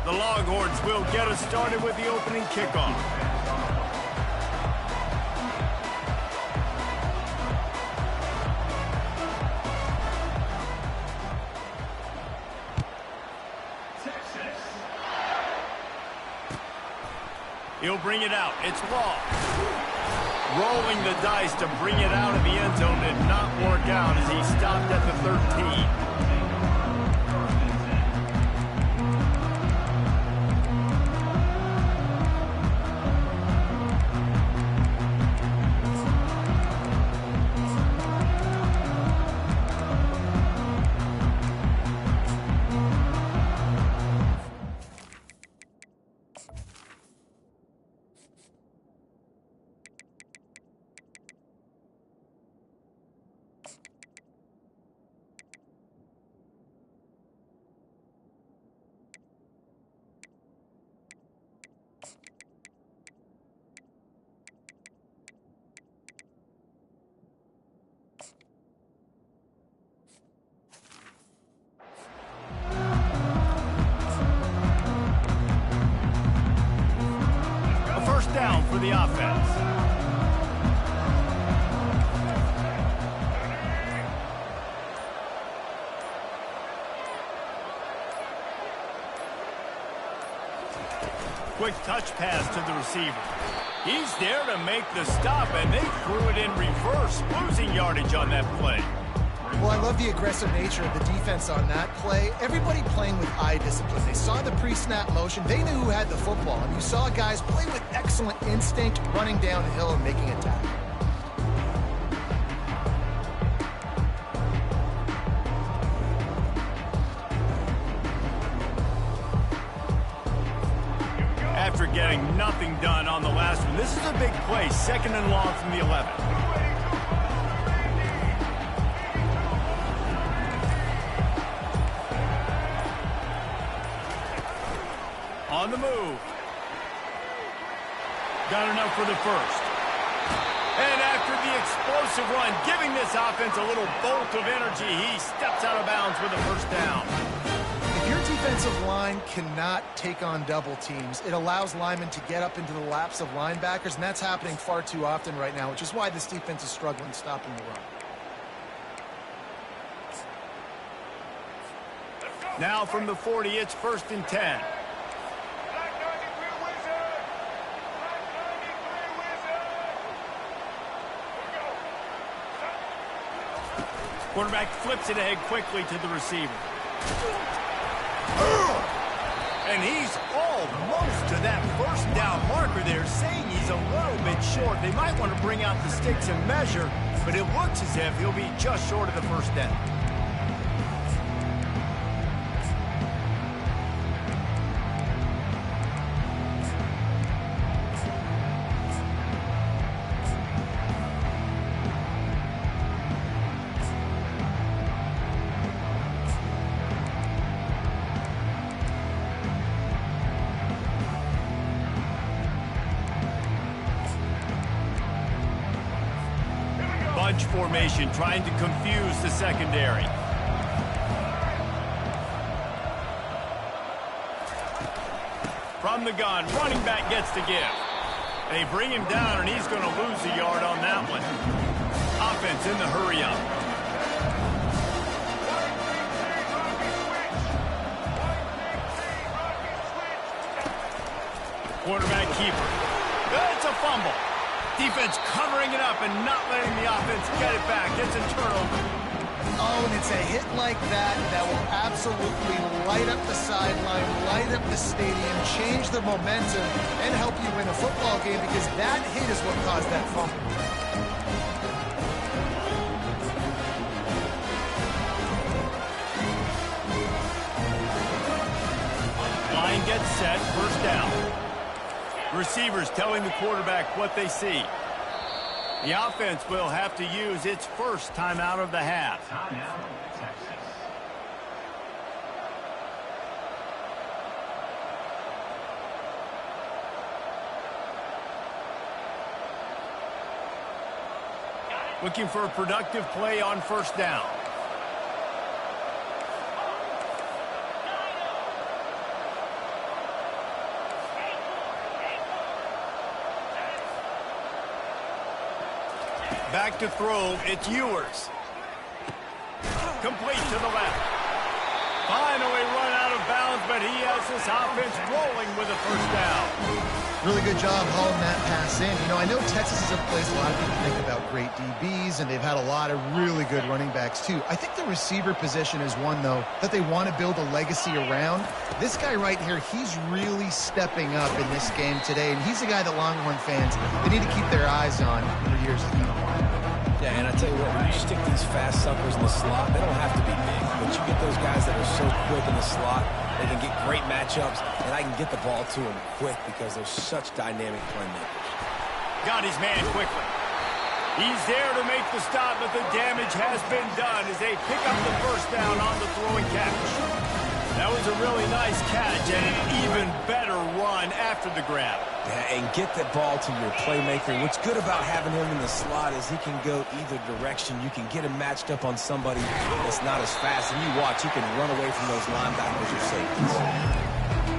The Longhorns will get us started with the opening kickoff. He'll bring it out. It's Law. Rolling the dice to bring it out of the end zone did not work out as he stopped at the 13. Down for the offense. Quick touch pass to the receiver. He's there to make the stop, and they threw it in reverse, losing yardage on that play. Well, I love the aggressive nature of the defense on that play. Everybody playing with eye discipline. They saw the pre-snap motion. They knew who had the football. And you saw guys play with excellent instinct, running downhill and making a tackle. After getting nothing done on the last one, this is a big play. 2nd and long from the 11. On the move. Got enough for the first. And after the explosive run, giving this offense a little bolt of energy, he steps out of bounds with a first down. If your defensive line cannot take on double teams, it allows linemen to get up into the laps of linebackers, and that's happening far too often right now, which is why this defense is struggling stopping the run. Now from the 40, it's 1st and 10. Quarterback flips it ahead quickly to the receiver. And he's almost to that first down marker there, saying he's a little bit short. They might want to bring out the sticks and measure, but it looks as if he'll be just short of the first down. Bunch formation, trying to confuse the secondary. From the gun, running back gets the give. They bring him down, and he's going to lose a yard on that one. Offense in the hurry up. Quarterback keeper. It's a fumble. Defense covering it up and not letting the offense get it back. It's a turnover. Oh, and it's a hit like that that will absolutely light up the sideline, light up the stadium, change the momentum, and help you win a football game, because that hit is what caused that fumble. Line gets set, first down. Receivers telling the quarterback what they see. The offense will have to use its first timeout of the half. Looking for a productive play on first down. Back to throw, it's Ewers. Complete to the left. Finally run out of bounds, but he has this offense rolling with a first down. Really good job hauling that pass in. You know, I know Texas is a place a lot of people think about great DBs, and they've had a lot of really good running backs, too. I think the receiver position is one, though, that they want to build a legacy around. This guy right here, he's really stepping up in this game today, and he's a guy that Longhorn fans, they need to keep their eyes on for years to come. Yeah, and I tell you what, when you stick these fast suckers in the slot, they don't have to be big, but you get those guys that are so quick in the slot, they can get great matchups, and I can get the ball to them quick because they're such dynamic playmakers. Got his man quickly. He's there to make the stop, but the damage has been done as they pick up the first down on the throwing catch. That was a really nice catch and an even better run after the grab. Yeah, and get the ball to your playmaker. What's good about having him in the slot is he can go either direction. You can get him matched up on somebody that's not as fast, and you watch, he can run away from those linebackers or safeties.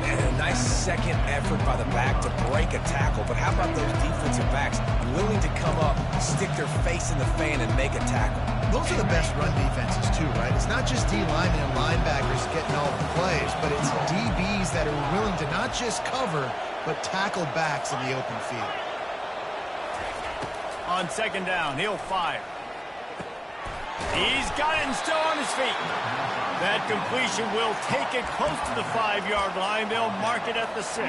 And a nice second effort by the back to break a tackle. But how about those defensive backs willing to come up, stick their face in the fan, and make a tackle? Those are the best run defenses, too, right? It's not just D linemen and linebackers getting all the plays, but it's DBs that are willing to not just cover, but tackle backs in the open field. On second down, he'll fire. He's got it and still on his feet. That completion will take it close to the 5-yard line. They'll mark it at the 6.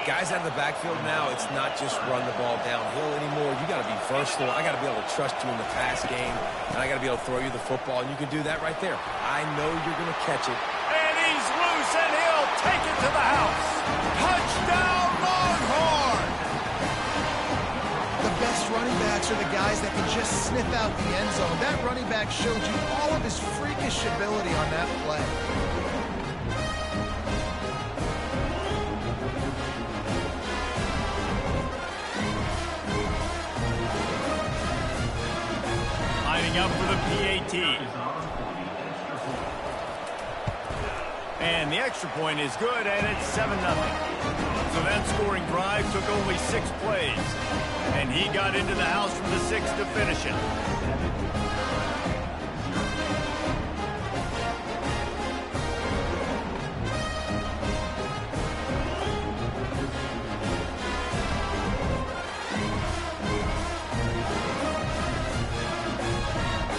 Guys out of the backfield now, it's not just run the ball downhill anymore. You got to be versatile. I got to be able to trust you in the pass game, and I got to be able to throw you the football, and you can do that right there. I know you're going to catch it. And he's loose, and he'll take it to the house. Touchdown, Longhorn! The best running backs are the guys that can just sniff out the end zone. That running back showed you all of his freakish ability on that play. Lining up for the PAT. And the extra point is good, and it's 7-0. So that scoring drive took only 6 plays. And he got into the house from the 6 to finish it.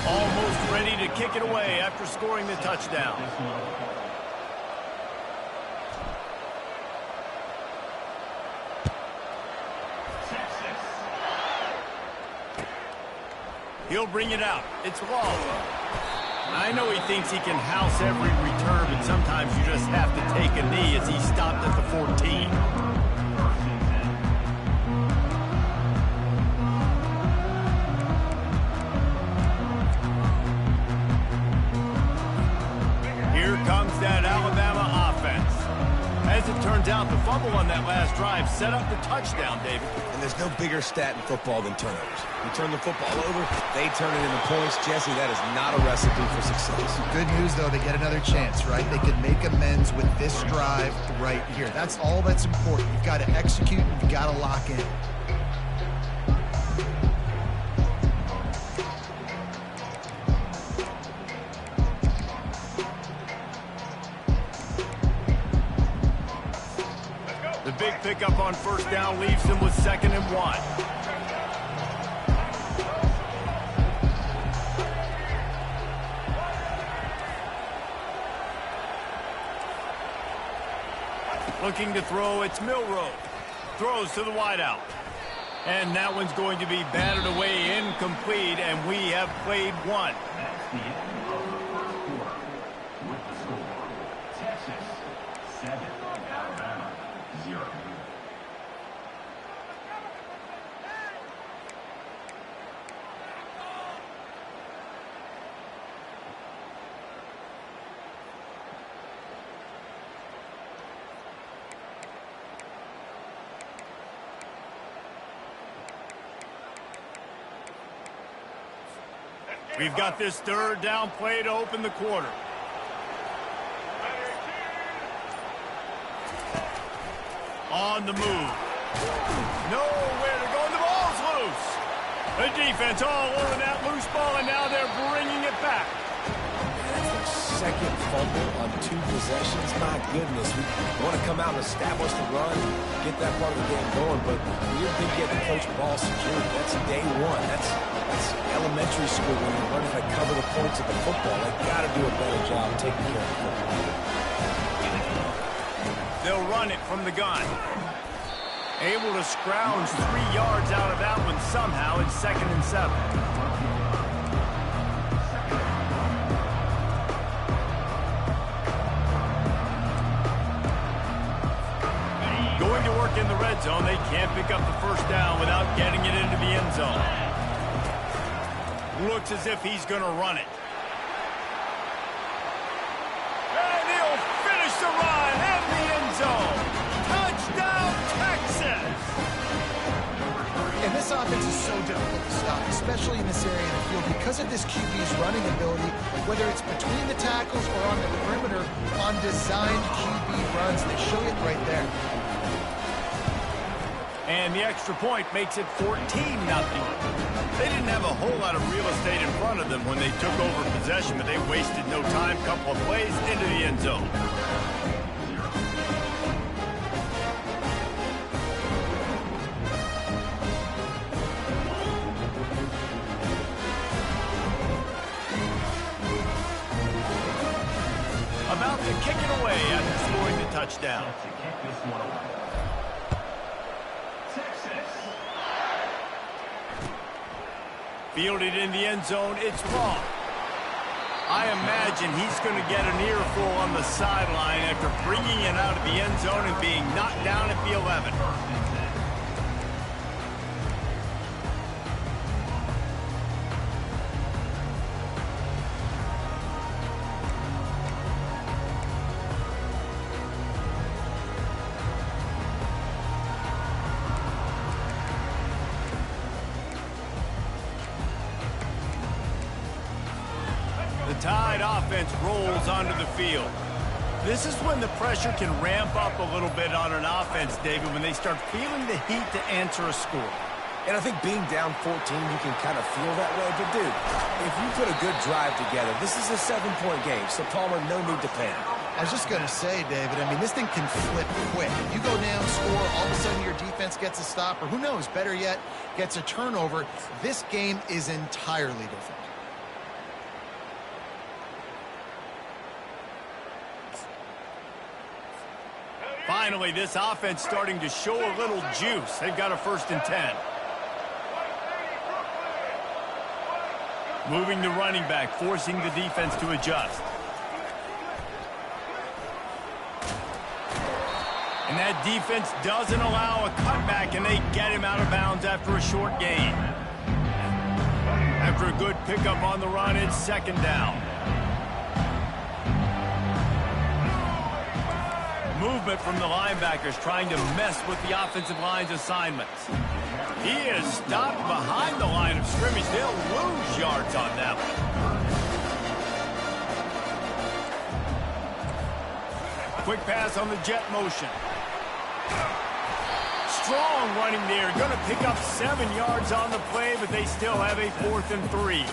Almost ready to kick it away after scoring the touchdown. He'll bring it out. It's Long. I know he thinks he can house every return, but sometimes you just have to take a knee as he stopped at the 14. Here comes that Alabama offense. As it turns out, the fumble on that last drive set up the touchdown, David. And there's no bigger stat in football than turnovers. You turn the football over, they turn it into points. Jesse, that is not a recipe for success. Good news, though, they get another chance, right? They could make amends with this drive right here. That's all that's important. You've got to execute, and you've got to lock in. The big pickup on first down leaves them with 2nd and 1. Looking to throw, it's Milroe. Throws to the wideout. And that one's going to be batted away incomplete, and we have played one. Texas 7, Alabama 0. We've got this 3rd down play to open the quarter. On the move. Nowhere to go, and the ball's loose. The defense all over that loose ball, and now they're bringing it back. That's their second fumble on 2 possessions. My goodness, we want to come out and establish the run, get that part of the game going, but we didn't think you had to coach ball security. That's day one. That's elementary school when you learn how to cover the points of the football. They've got to do a better job taking care of the football. They'll run it from the gun. Able to scrounge 3 yards out of that one somehow. It's 2nd and 7. Going to work in the red zone. They can't pick up the first down without getting it into the end zone. Looks as if he's going to run it. And he'll finish the run in the end zone. Touchdown, Texas! And this offense is so difficult to stop, especially in this area of the field, because of this QB's running ability, whether it's between the tackles or on the perimeter, on designed QB runs. They show it right there. And the extra point makes it 14-0. They didn't have a whole lot of real estate in front of them when they took over possession, but they wasted no time. Couple of plays into the end zone. About to kick it away after scoring the touchdown. To kick this one away. Texas. Fielded in the end zone, it's Paul. I imagine he's going to get an earful on the sideline after bringing it out of the end zone and being knocked down at the 11. The Tide offense rolls onto the field. This is when the pressure can ramp up a little bit on an offense, David, when they start feeling the heat to answer a score. And I think being down 14, you can kind of feel that way. But, dude, if you put a good drive together, this is a 7-point game. So, Palmer, no need to panic. I was just going to say, David, I mean, this thing can flip quick. You go down, score, all of a sudden your defense gets a stop, or who knows, better yet, gets a turnover. This game is entirely different. Finally, this offense starting to show a little juice. They've got a 1st and 10. Moving the running back, forcing the defense to adjust. And that defense doesn't allow a cutback, and they get him out of bounds after a short gain. After a good pickup on the run, it's 2nd down. Movement from the linebackers trying to mess with the offensive line's assignments. He is stopped behind the line of scrimmage. They'll lose yards on that one. Quick pass on the jet motion. Strong running there. Going to pick up 7 yards on the play, but they still have a 4th and 3.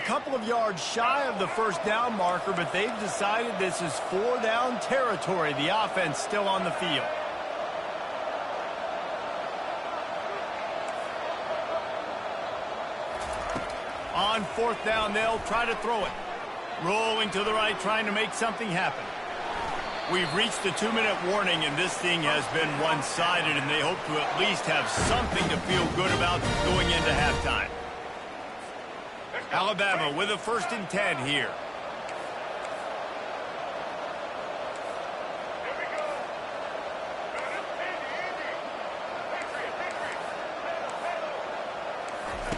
Couple of yards shy of the 1st down marker, but they've decided this is 4-down territory. The offense still on the field. On 4th down, they'll try to throw it. Rolling to the right, trying to make something happen. We've reached the 2-minute warning, and this thing has been one-sided, and they hope to at least have something to feel good about going into halftime. Alabama with a 1st and 10 here.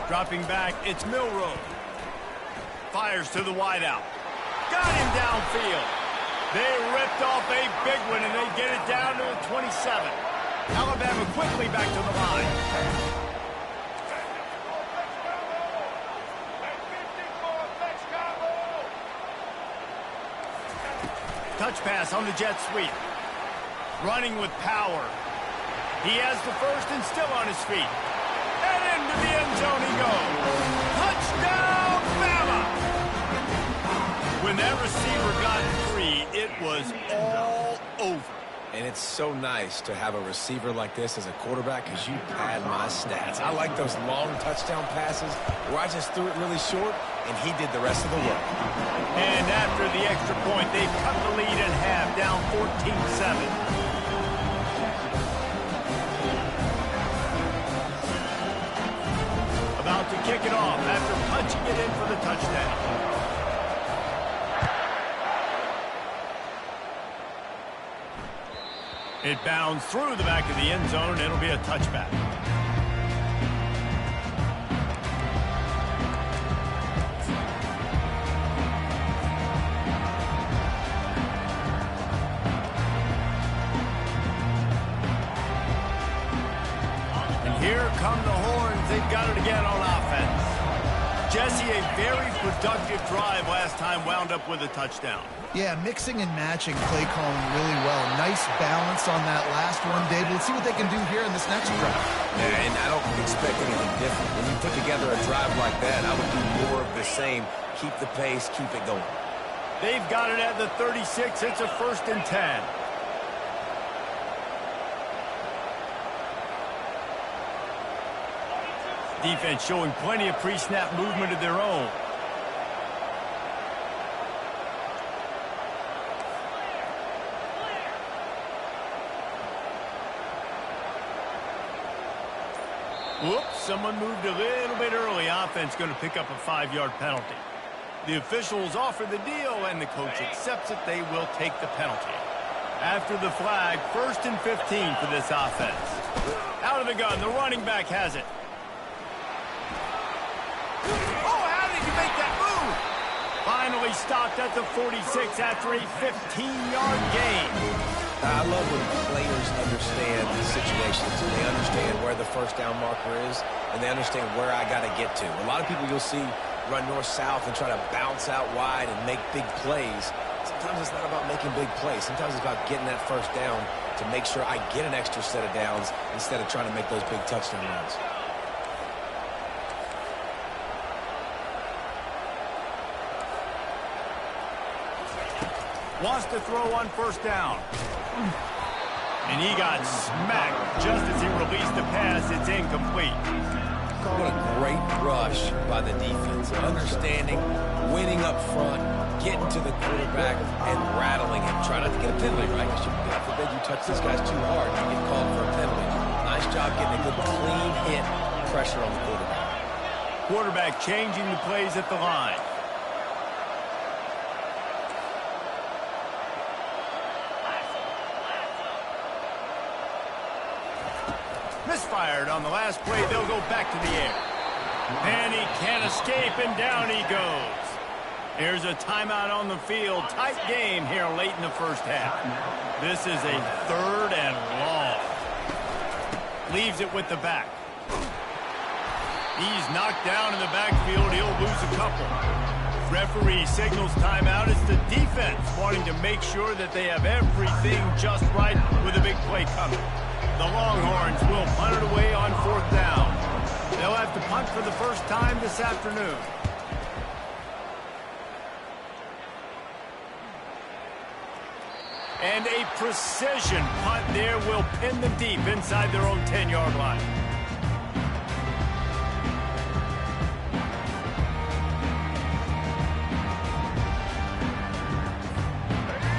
Dropping back, it's Milroe. Fires to the wideout. Got him downfield. They ripped off a big one, and they get it down to the 27. Alabama quickly back to the line. touch pass on the jet sweep. Running with power. He has the first and still on his feet. And into the end zone he goes. Touchdown, Bama! When that receiver got free, it was all over. And it's so nice to have a receiver like this as a quarterback because you pad my stats. I like those long touchdown passes where I just threw it really short and he did the rest of the work. And after the extra point, they cut the lead in half, down 14-7. About to kick it off after punching it in for the touchdown. It bounds through the back of the end zone. It'll be a touchback. And here come the horns. They've got it again on offense. Jesse, a very productive drive last time wound up with a touchdown. Yeah, mixing and matching play calling really well. Nice balance on that last one, David. Let's see what they can do here in this next drive. Yeah, and I don't expect anything different. When you put together a drive like that, I would do more of the same. Keep the pace, keep it going. They've got it at the 36. It's a 1st and 10. Defense showing plenty of pre-snap movement of their own. Whoops, someone moved a little bit early. Offense going to pick up a 5-yard penalty. The officials offer the deal, and the coach accepts it. They will take the penalty. After the flag, 1st and 15 for this offense. Out of the gun, the running back has it. Oh, how did you make that move? Finally stopped at the 46 after a 15-yard gain. I love when players understand the situations. They understand where the first down marker is, and they understand where I got to get to. A lot of people you'll see run north-south and try to bounce out wide and make big plays. Sometimes it's not about making big plays. Sometimes it's about getting that first down to make sure I get an extra set of downs instead of trying to make those big touchdown runs. Wants to throw on 1st down. And he got smacked just as he released the pass. It's incomplete. What a great rush by the defense. Understanding, winning up front, getting to the quarterback, and rattling him. Try not to get a penalty, right? Because God forbid you touch these guys too hard, you get called for a penalty. Nice job getting a good clean hit, pressure on the quarterback. Quarterback changing the plays at the line. Misfired on the last play. They'll go back to the air. And he can't escape, and down he goes. Here's a timeout on the field. Tight game here late in the first half. This is a 3rd and long. Leaves it with the back. He's knocked down in the backfield. He'll lose a couple. Referee signals timeout. It's the defense wanting to make sure that they have everything just right with a big play coming. The Longhorns will punt it away on 4th down. They'll have to punt for the first time this afternoon. And a precision punt there will pin them deep inside their own 10-yard line.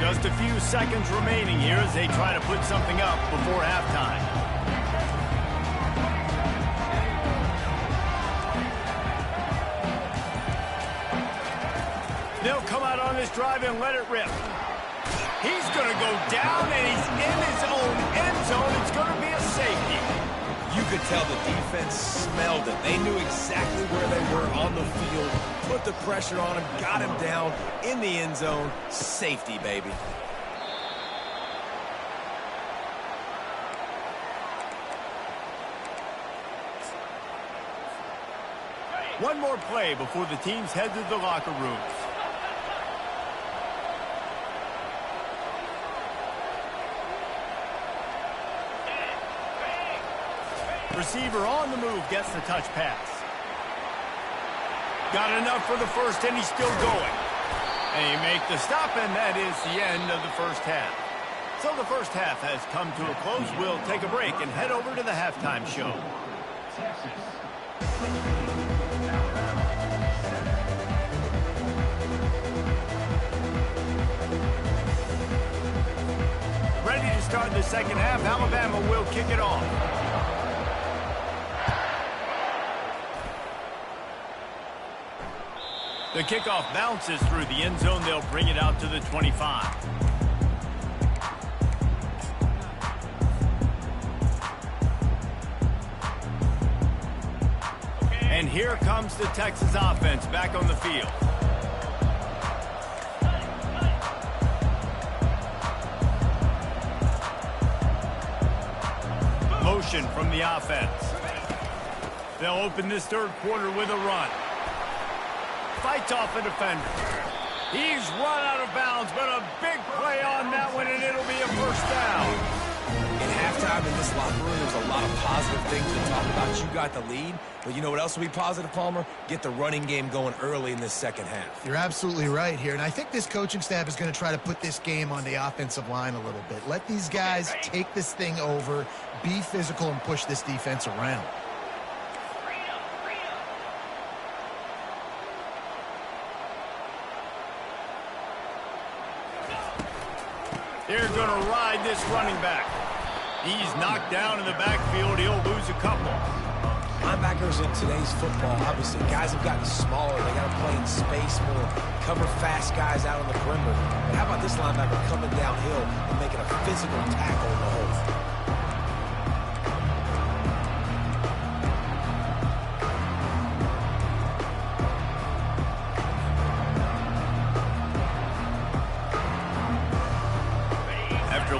Just a few seconds remaining here as they try to put something up before halftime. They'll come out on this drive and let it rip. He's going to go down, and he's in his own end zone. It's going to be a safety. You could tell the defense smelled it. They knew exactly where they were on the field, put the pressure on him, got him down in the end zone. Safety, baby. One more play before the teams head to the locker rooms. Receiver on the move gets the touch pass. Got enough for the first, and he's still going. And he make the stop, and that is the end of the first half. So the first half has come to a close. We'll take a break and head over to the halftime show. Texas. Ready to start the second half. Alabama will kick it off. The kickoff bounces through the end zone. They'll bring it out to the 25. And here comes the Texas offense back on the field. Motion from the offense. They'll open this third quarter with a run. Fights off a defender. He's run out of bounds, but a big play on that one, and it'll be a first down. In halftime in this locker room, there's a lot of positive things to talk about. You got the lead, but you know what else will be positive, Palmer? Get the running game going early in this second half. You're absolutely right here, and I think this coaching staff is going to try to put this game on the offensive line a little bit. Let these guys take this thing over, be physical, and push this defense around. They're going to ride this running back. He's knocked down in the backfield. He'll lose a couple. Linebackers in today's football, obviously, guys have gotten smaller. They got to play in space more, cover fast guys out on the perimeter. But how about this linebacker coming downhill and making a physical tackle in the hole?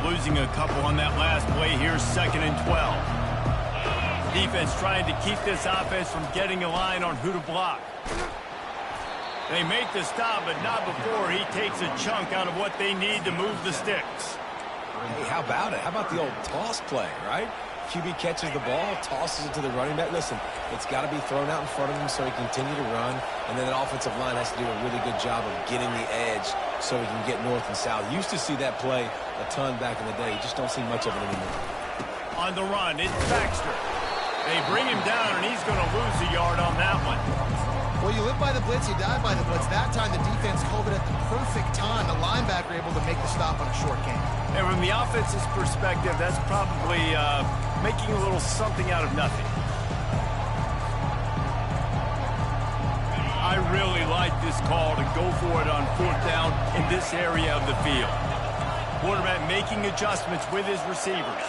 Losing a couple on that last play. Here's 2nd and 12. Defense trying to keep this offense from getting a line on who to block. They make the stop, but not before he takes a chunk out of what they need to move the sticks. Hey, how about it? How about the old toss play, right? QB catches the ball, tosses it to the running back. Listen, it's got to be thrown out in front of him so he can continue to run. And then that offensive line has to do a really good job of getting the edge so he can get north and south. Used to see that play a ton back in the day. You just don't see much of it anymore. On the run, it's Baxter. They bring him down, and he's going to lose a yard on that one. Well, you live by the blitz, you die by the blitz. That time the defense called it at the perfect time. The linebacker able to make the stop on a short game. And from the offense's perspective, that's probably making a little something out of nothing. I really like this call to go for it on 4th down in this area of the field. Quarterback making adjustments with his receivers.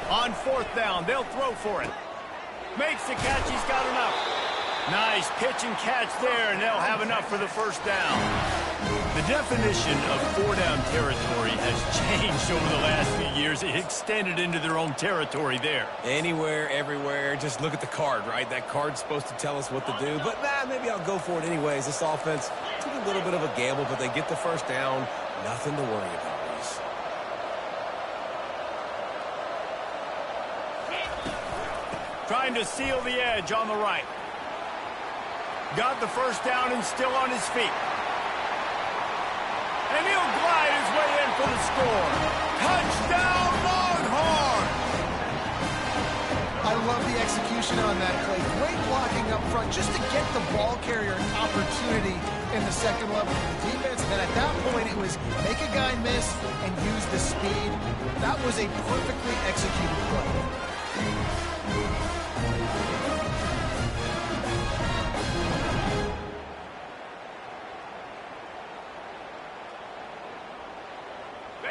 On 4th down, they'll throw for it. Makes the catch, he's got enough. Nice pitch and catch there, and they'll have enough for the first down. The definition of 4-down territory has changed over the last few years. It extended into their own territory there. Anywhere, everywhere, just look at the card, right? That card's supposed to tell us what to do, but maybe I'll go for it anyways. This offense took a little bit of a gamble, but they get the first down. Nothing to worry about, Reese. Trying to seal the edge on the right. Got the first down and still on his feet. And he'll glide his way in for the score. Touchdown, Longhorn! I love the execution on that play. Great blocking up front just to get the ball carrier an opportunity in the second level of the defense. And then at that point, it was make a guy miss and use the speed. That was a perfectly executed play.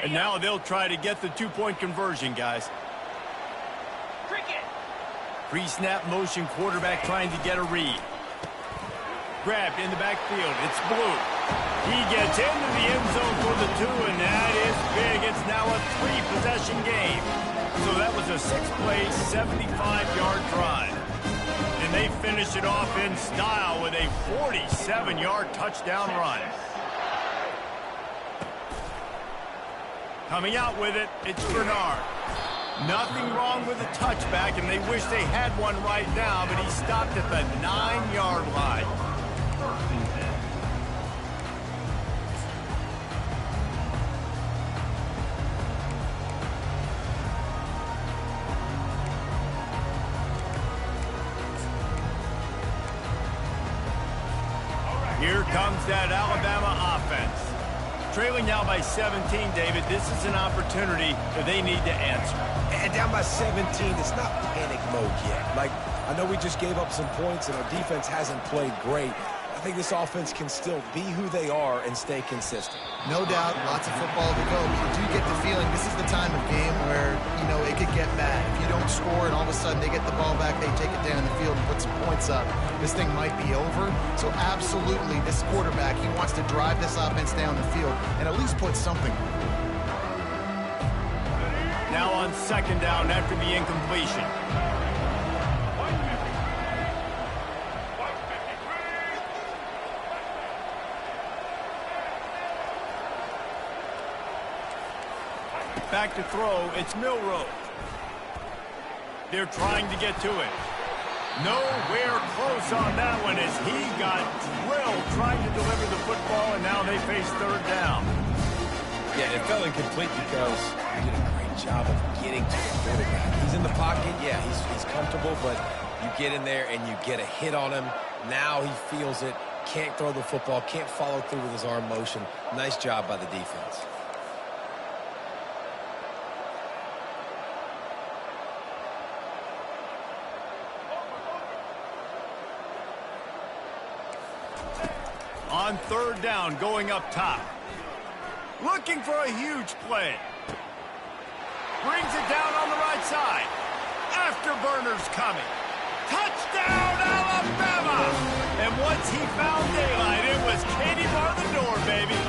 And now they'll try to get the two-point conversion, guys. Pre-snap motion, quarterback trying to get a read. Grabbed in the backfield. It's Blue. He gets into the end zone for the 2, and that is big. It's now a 3-possession game. So that was a 6-play, 75-yard drive. And they finish it off in style with a 47-yard touchdown run. Coming out with it, it's Bernard. Nothing wrong with the touchback, and they wish they had one right now, but he stopped at the 9-yard line. Here comes that Alabama offense. Trailing now by 17, David. This is an opportunity that they need to answer. And down by 17, it's not panic mode yet. Like, I know we just gave up some points and our defense hasn't played great. I think this offense can still be who they are and stay consistent. No doubt, lots of football to go, but you do get the feeling this is the time of game where, you know, it could get bad. If you don't score and all of a sudden they get the ball back, they take it down the field and put some points up, this thing might be over. So absolutely, this quarterback, he wants to drive this offense down the field and at least put something. Now on second down after the incompletion. Back to throw, it's Milroe. They're trying to get to it. Nowhere close on that one as he got drilled trying to deliver the football, and now they face third down. Yeah, it fell incomplete because he did a great job of getting to the quarterback. He's in the pocket, yeah, he's comfortable, but you get in there and you get a hit on him. Now he feels it, can't throw the football, can't follow through with his arm motion. Nice job by the defense. On third down, going up top. Looking for a huge play. Brings it down on the right side. Afterburner's coming. Touchdown, Alabama! And once he found daylight, it was Katie bar the door, baby.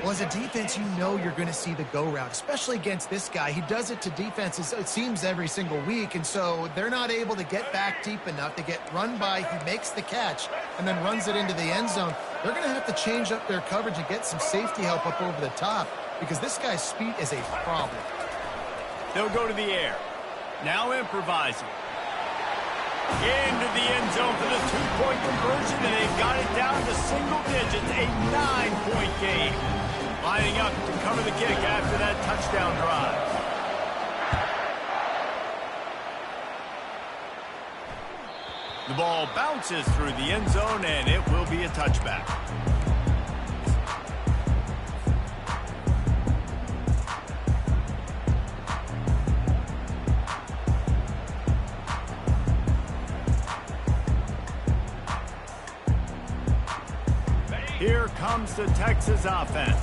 Well, as a defense, you know you're going to see the go route, especially against this guy. He does it to defenses, it seems, every single week, and so they're not able to get back deep enough to get run by. He makes the catch and then runs it into the end zone. They're going to have to change up their coverage and get some safety help up over the top because this guy's speed is a problem. They'll go to the air. Now improvising. Into the end zone for the two-point conversion, and they've got it down to single digits, a 9-point game. Lining up to cover the kick after that touchdown drive. The ball bounces through the end zone, and it will be a touchback. Here comes the Texas offense.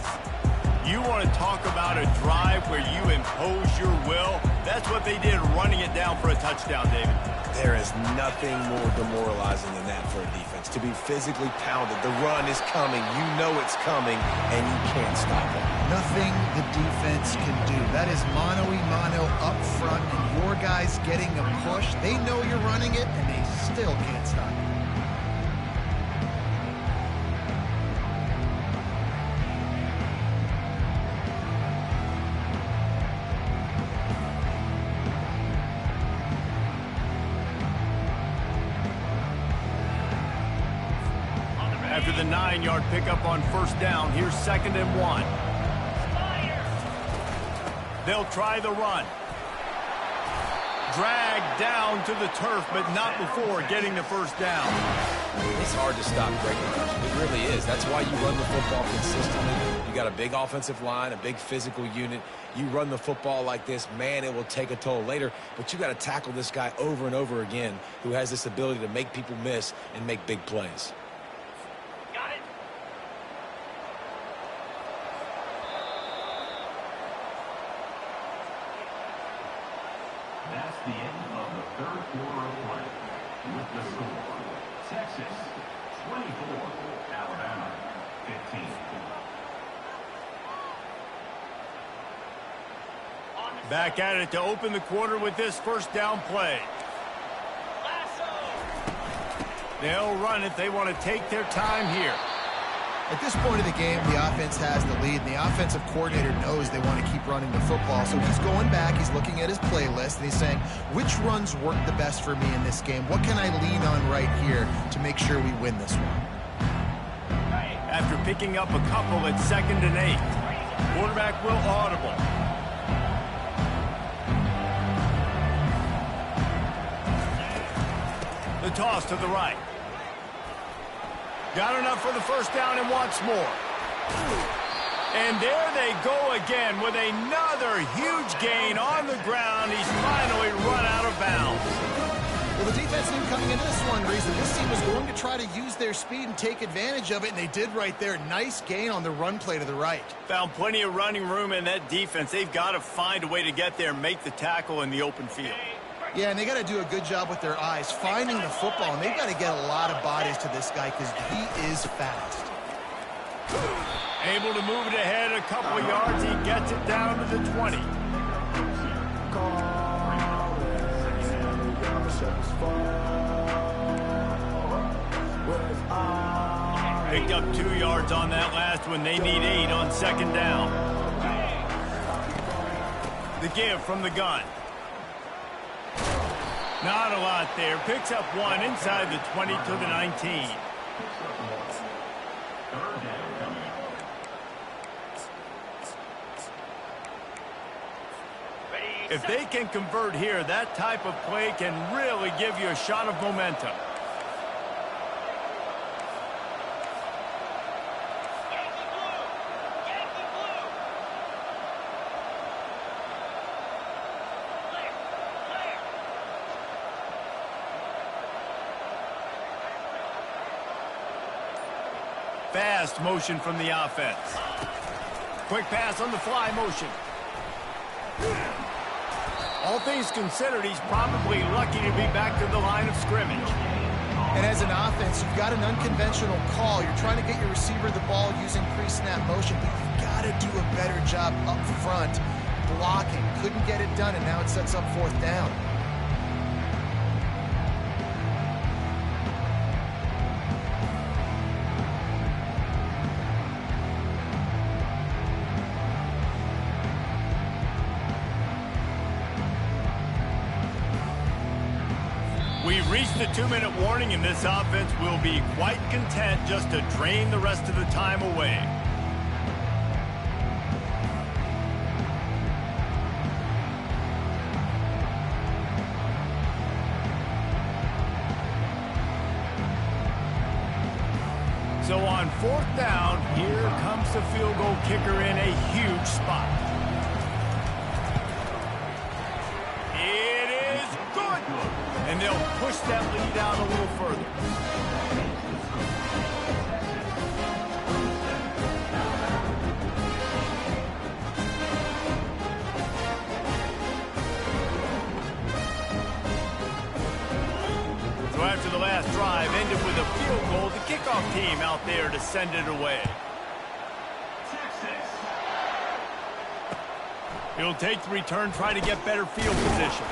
You want to talk about a drive where you impose your will? That's what they did running it down for a touchdown, David. There is nothing more demoralizing than that for a defense. To be physically pounded, the run is coming, you know it's coming, and you can't stop it. Nothing the defense can do. That is mano-a-mano up front, and your guys getting a push. They know you're running it, and they still can't stop it. After the 9-yard pickup on first down, here's 2nd and 1. They'll try the run. Dragged down to the turf, but not before getting the first down. It's hard to stop great runs. It really is. That's why you run the football consistently. You got a big offensive line, a big physical unit. You run the football like this, man, it will take a toll later. But you got to tackle this guy over and over again who has this ability to make people miss and make big plays. That's the end of the third quarter of play. With the score, Texas 24, Alabama 15. Back at it to open the quarter with this first down play. They'll run it. They want to take their time here. At this point of the game, the offense has the lead, and the offensive coordinator knows they want to keep running the football. So he's going back, he's looking at his playlist, and he's saying, which runs work the best for me in this game? What can I lean on right here to make sure we win this one? After picking up a couple at 2nd and 8, quarterback will audible. The toss to the right. Got enough for the first down and wants more. And there they go again with another huge gain on the ground. He's finally run out of bounds. Well, the defense knew coming into this one, Reese, that this team was going to try to use their speed and take advantage of it, and they did right there. Nice gain on the run play to the right. Found plenty of running room in that defense. They've got to find a way to get there and make the tackle in the open field. Yeah, and they got to do a good job with their eyes, finding the football, and they've got to get a lot of bodies to this guy because he is fast. Able to move it ahead a couple of yards. He gets it down to the 20. Picked up 2 yards on that last one. They need 8 on 2nd down. The give from the gun. Not a lot there. Picks up 1 inside the 20 to the 19. If they can convert here, that type of play can really give you a shot of momentum. Fast motion from the offense. Quick pass on the fly motion. All things considered, he's probably lucky to be back to the line of scrimmage. And as an offense, you've got an unconventional call. You're trying to get your receiver the ball using pre-snap motion, but you've got to do a better job up front blocking. Couldn't get it done, and now it sets up 4th down. We've reached the 2-minute warning, and this offense will be quite content just to drain the rest of the time away. So on 4th down, here comes the field goal kicker in a huge spot. It is good. And they'll push that lead out a little further. So after the last drive ended with a field goal, the kickoff team out there to send it away. He'll take the return, try to get better field position.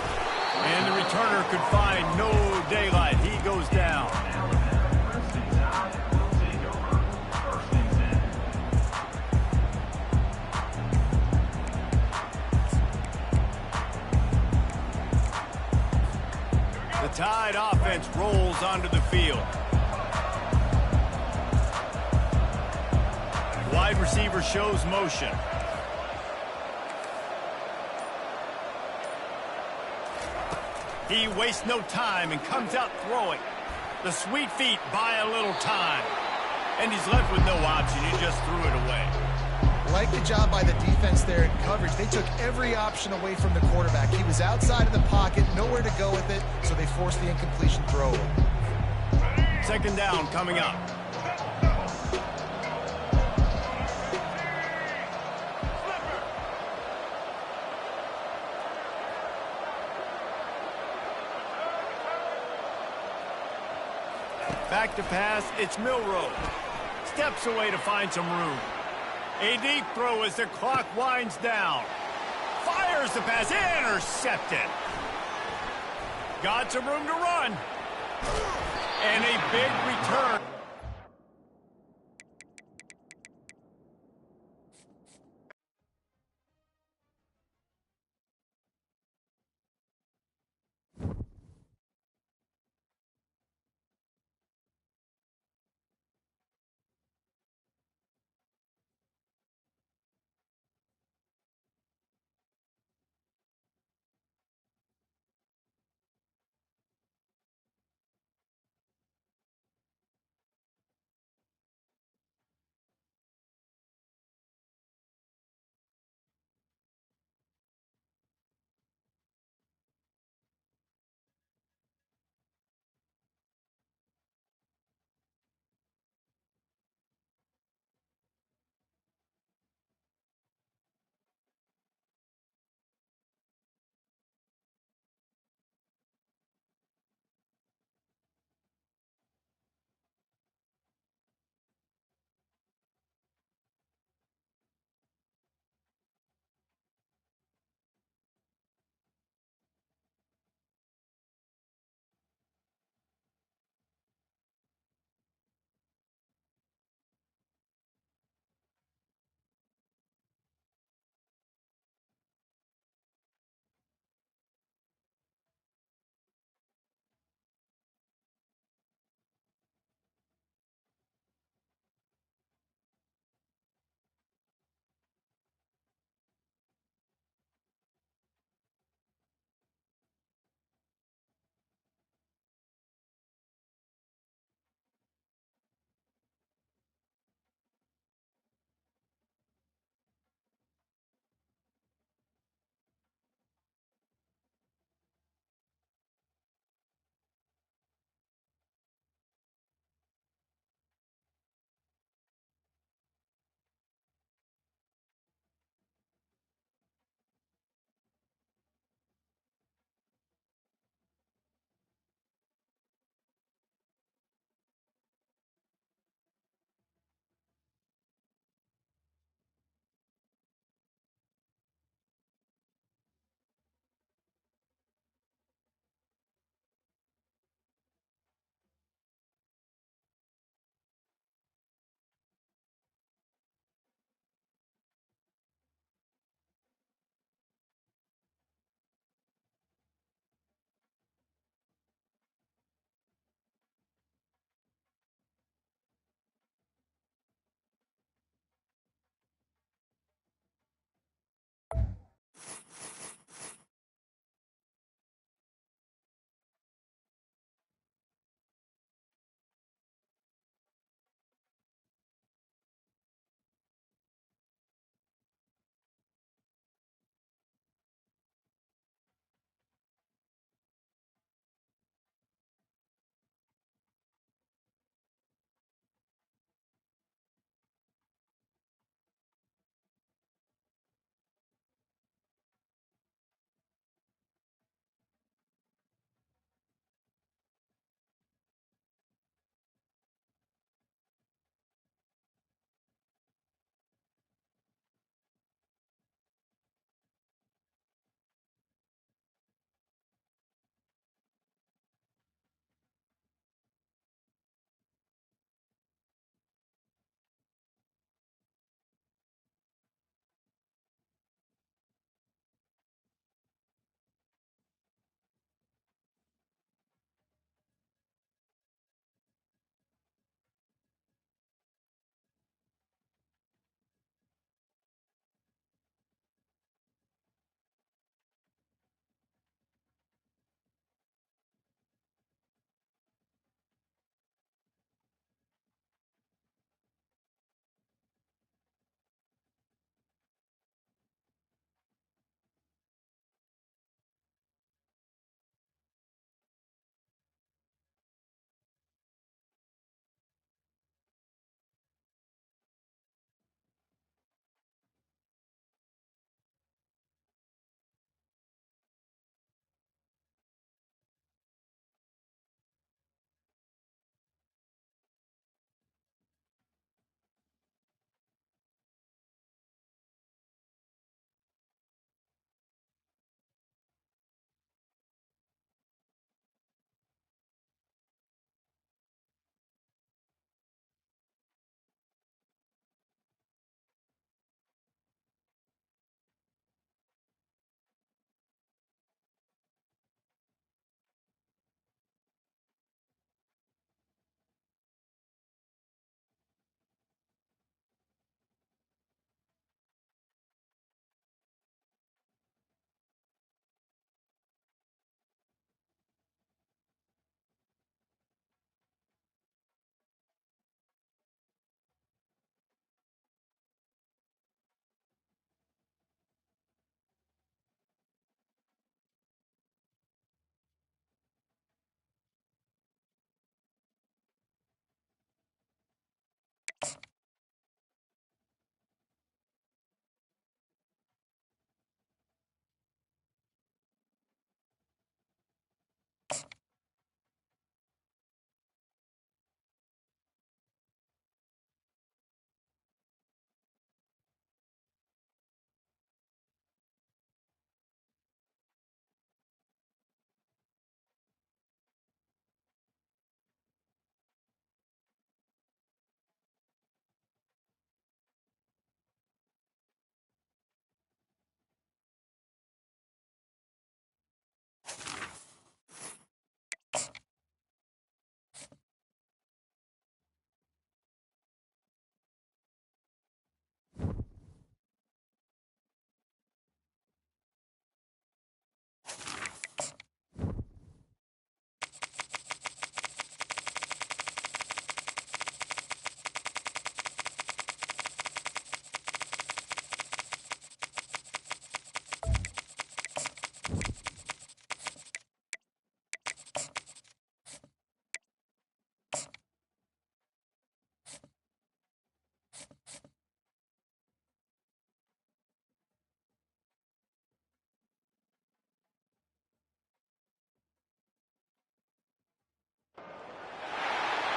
And the returner could find no daylight. He goes down. The Tide offense rolls onto the field. Wide receiver shows motion. He wastes no time and comes out throwing. The sweet feet buy a little time. And he's left with no option. He just threw it away. Like the job by the defense there in coverage. They took every option away from the quarterback. He was outside of the pocket, nowhere to go with it, so they forced the incompletion throw. 2nd down coming up. Back to pass, it's Milroe. Steps away to find some room. A deep throw as the clock winds down. Fires the pass, intercepted. Got some room to run. And a big return.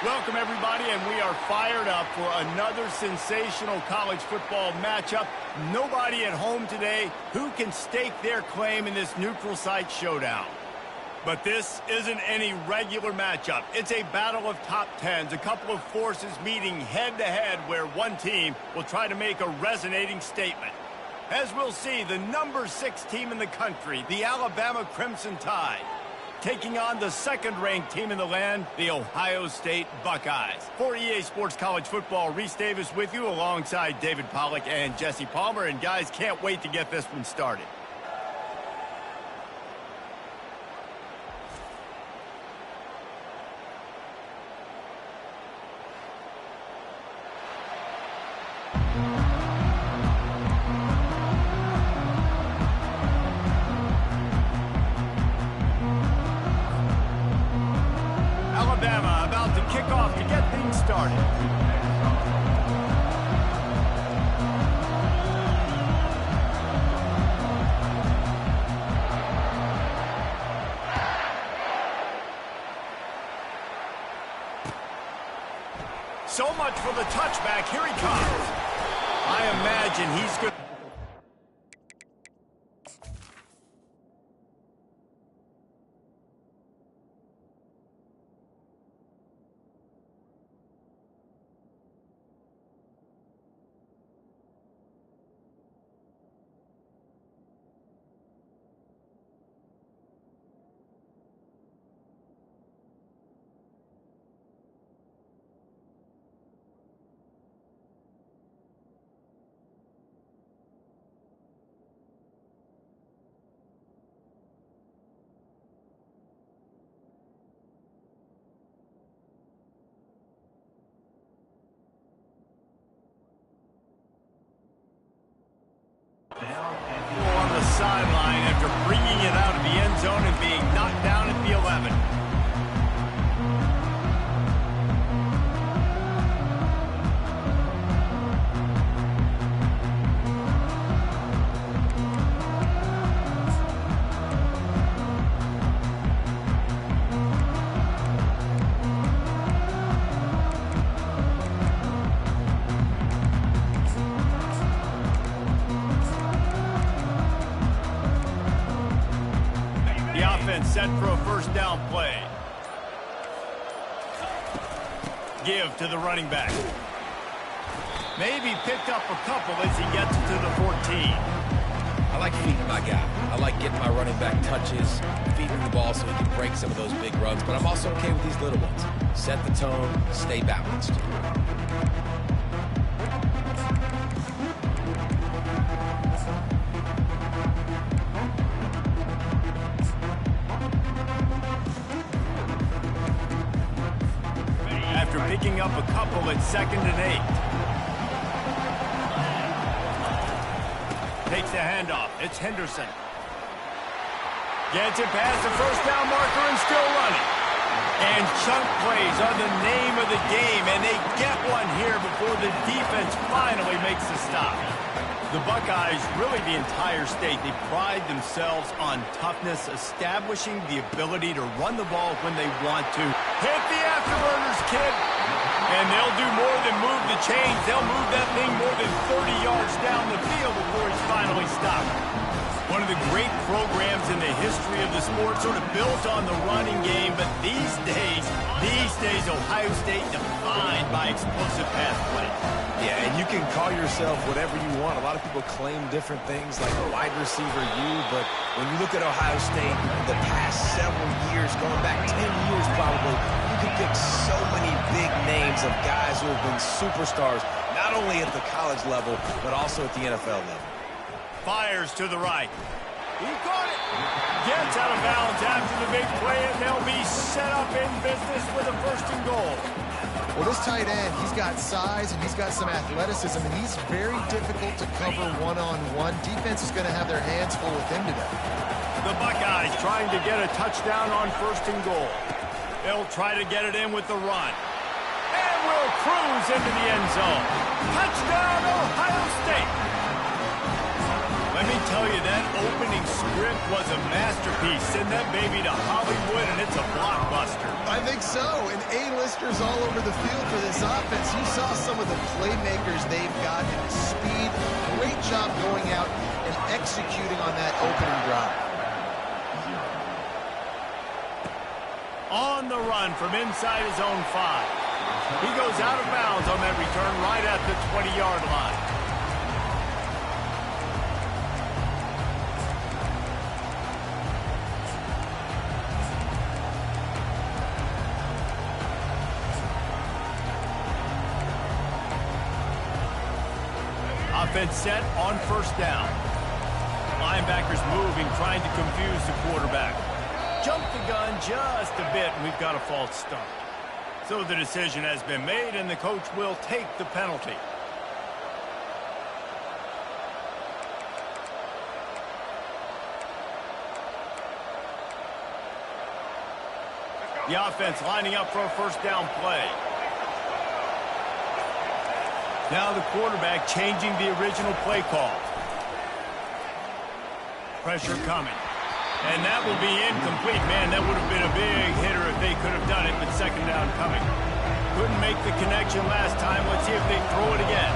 Welcome, everybody, and we are fired up for another sensational college football matchup. Nobody at home today who can stake their claim in this neutral site showdown. But this isn't any regular matchup. It's a battle of top tens, a couple of forces meeting head-to-head where one team will try to make a resonating statement. As we'll see, the number 6 team in the country, the Alabama Crimson Tide, taking on the second-ranked team in the land, the Ohio State Buckeyes. For EA Sports College Football, Reese Davis with you alongside David Pollack and Jesse Palmer. And guys, can't wait to get this one started. Alabama about to kick off to get things started. So much for the touchback. Here he comes. I imagine he's good. On the sideline after bringing it out of the end zone and being knocked down at the 11. Set for a first down play. Give to the running back. Maybe picked up a couple as he gets to the 14. I like feeding my guy. I like getting my running back touches, feeding the ball so he can break some of those big runs, but I'm also okay with these little ones. Set the tone, stay balanced. After picking up a couple at 2nd and 8. Takes the handoff. It's Henderson. Gets it past the first down marker and still running. And chunk plays are the name of the game, and they get one here before before the defense finally makes the stop. The Buckeyes, really the entire state, they pride themselves on toughness, establishing the ability to run the ball when they want to. Hit the afterburners, kid! And they'll do more than move the chains. They'll move that thing more than 30 yards down the field before it's finally stopped. One of the great programs in the history of the sport, sort of built on the running game, but these days, Ohio State defined by explosive pass play. Yeah, and you can call yourself whatever you want. A lot of people claim different things like wide receiver U, but when you look at Ohio State, the past several years, going back 10 years probably, you can pick so many big names of guys who have been superstars, not only at the college level, but also at the NFL level. Fires to the right. He caught it. Gets out of bounds after the big play, and they'll be set up in business with a 1st and goal. Well, this tight end, he's got size and he's got some athleticism, and he's very difficult to cover one-on-one. Defense is going to have their hands full with him today. The Buckeyes trying to get a touchdown on 1st and goal. They'll try to get it in with the run. And will cruise into the end zone. Touchdown, Ohio State. Let me tell you, that opening script was a masterpiece. Send that baby to Hollywood, and it's a blockbuster. I think so, and A-listers all over the field for this offense. You saw some of the playmakers they've got in the speed. Great job going out and executing on that opening drive. On the run from inside his own 5. He goes out of bounds on that return right at the 20-yard line. Offense set on 1st down. Linebackers moving, trying to confuse the quarterback. Jump the gun just a bit, and we've got a false start. So the decision has been made, and the coach will take the penalty. The offense lining up for a 1st down play. Now the quarterback changing the original play call. Pressure coming. And that will be incomplete. Man, that would have been a big hitter if they could have done it, but 2nd down coming. Couldn't make the connection last time. Let's see if they throw it again.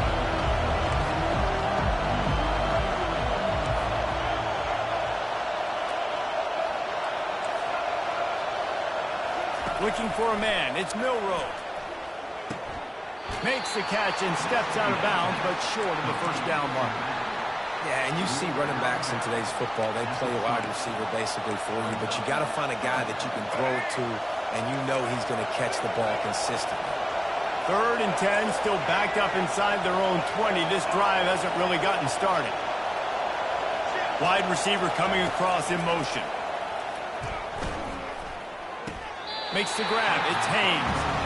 Looking for a man. It's Milroe. Makes the catch and steps out of bounds, but short of the 1st down mark. Yeah, and you see running backs in today's football, they play a wide receiver basically for you, but you got to find a guy that you can throw it to, and you know he's going to catch the ball consistently. 3rd and 10, still backed up inside their own 20. This drive hasn't really gotten started. Wide receiver coming across in motion. Makes the grab. It's Haynes.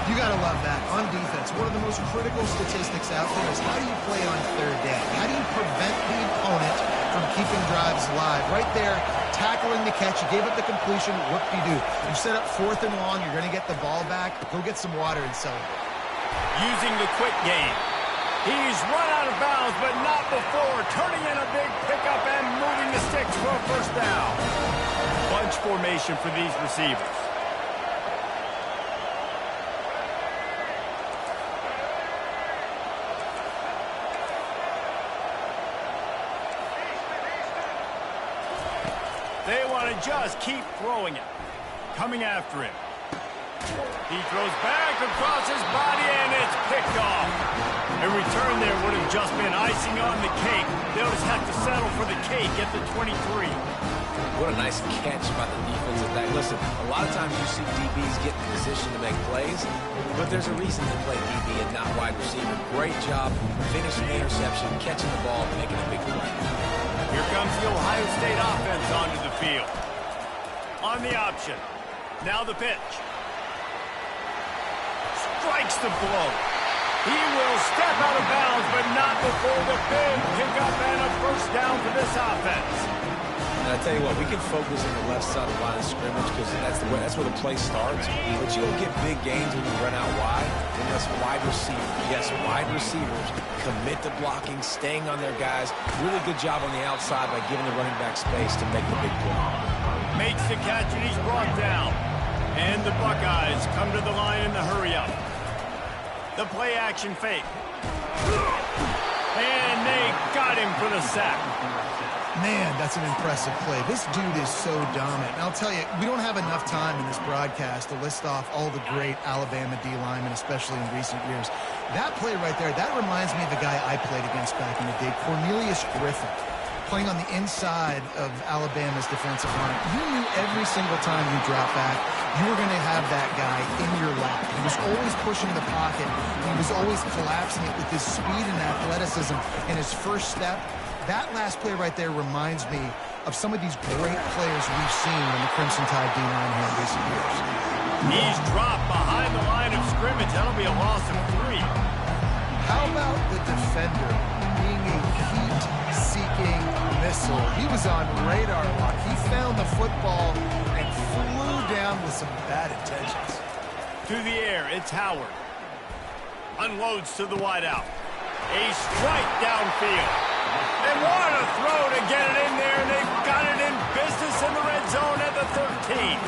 You got to love that. On defense, one of the most critical statistics out there is how do you play on 3rd down? How do you prevent the opponent from keeping drives live? Right there, tackling the catch. You gave up the completion. What do? You set up 4th and long. You're going to get the ball back. Go get some water and celebrate. Using the quick game. He's run out of bounds, but not before. Turning in a big pickup and moving the sticks for a 1st down. Bunch formation for these receivers. They want to just keep throwing it. Coming after him. He throws back across his body, and it's picked off. A return there would have just been icing on the cake. They'll just have to settle for the cake at the 23. What a nice catch by the defensive back. Listen, a lot of times you see DBs get in position to make plays, but there's a reason they play DB and not wide receiver. Great job finishing the interception, catching the ball, making a big play. Here comes the Ohio State offense onto the field. On the option. Now the pitch. Strikes the blow. He will step out of bounds, but not before the big pickup and a 1st down for this offense. And I tell you what, we can focus on the left side of the line of scrimmage because that's where the play starts. But you don't get big gains when you run out wide unless wide receivers. Yes, wide receivers commit to blocking, staying on their guys. Really good job on the outside by giving the running back space to make the big play. Makes the catch and he's brought down. And the Buckeyes come to the line in the hurry up. The play action fake. And they got him for the sack. Man, that's an impressive play. This dude is so dominant. And I'll tell you, we don't have enough time in this broadcast to list off all the great Alabama D linemen, especially in recent years. That play right there, that reminds me of the guy I played against back in the day, Cornelius Griffin, playing on the inside of Alabama's defensive line. You knew every single time you drop back, you were going to have that guy in your lap. He was always pushing the pocket. He was always collapsing it with his speed and athleticism and his first step. That last play right there reminds me of some of these great players we've seen in the Crimson Tide D-line here in recent years. He's dropped behind the line of scrimmage. That'll be a loss of 3. How about the defender being a heat-seeking missile? He was on radar lock. He found the football and flew down with some bad intentions. To the air, it's Howard. Unloads to the wideout. A strike downfield. And what a throw to get it in there, and they've got it in business in the red zone at the 13.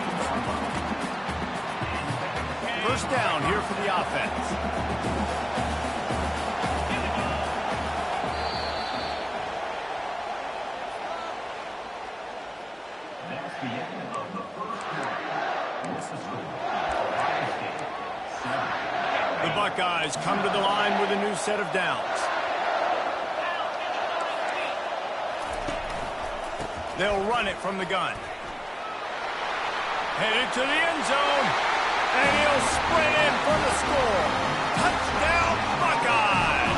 First down here for the offense. That's the end of the first quarter. What's the score? Ohio State 7. The Buckeyes come to the line with a new set of downs. They'll run it from the gun. Headed to the end zone. And he'll sprint in for the score. Touchdown, Buckeyes!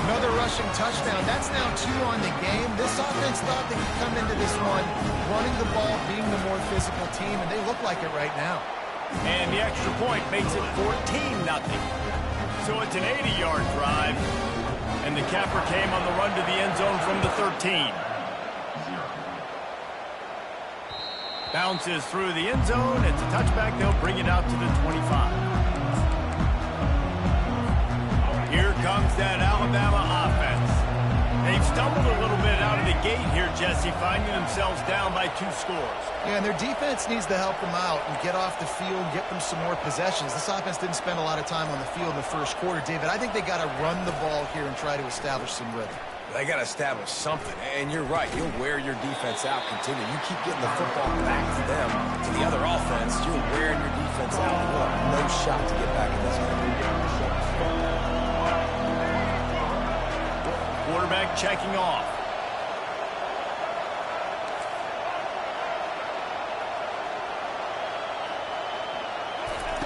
Another rushing touchdown. That's now 2 on the game. This offense thought they could come into this one running the ball, being the more physical team, and they look like it right now. And the extra point makes it 14-0. So it's an 80-yard drive. And the capper came on the run to the end zone from the 13. Bounces through the end zone. It's a touchback. They'll bring it out to the 25. Here comes that Alabama offense. They've stumbled a little bit out of the gate here, Jesse, finding themselves down by 2 scores. Yeah, and their defense needs to help them out and get off the field, get them some more possessions. This offense didn't spend a lot of time on the field in the first quarter, David. I think they got to run the ball here and try to establish some rhythm. They got to establish something, and you're right. You'll wear your defense out continue. You keep getting the football back to them, to the other offense, you're wearing your defense out. You have no shot to get back in this game. Quarterback checking off.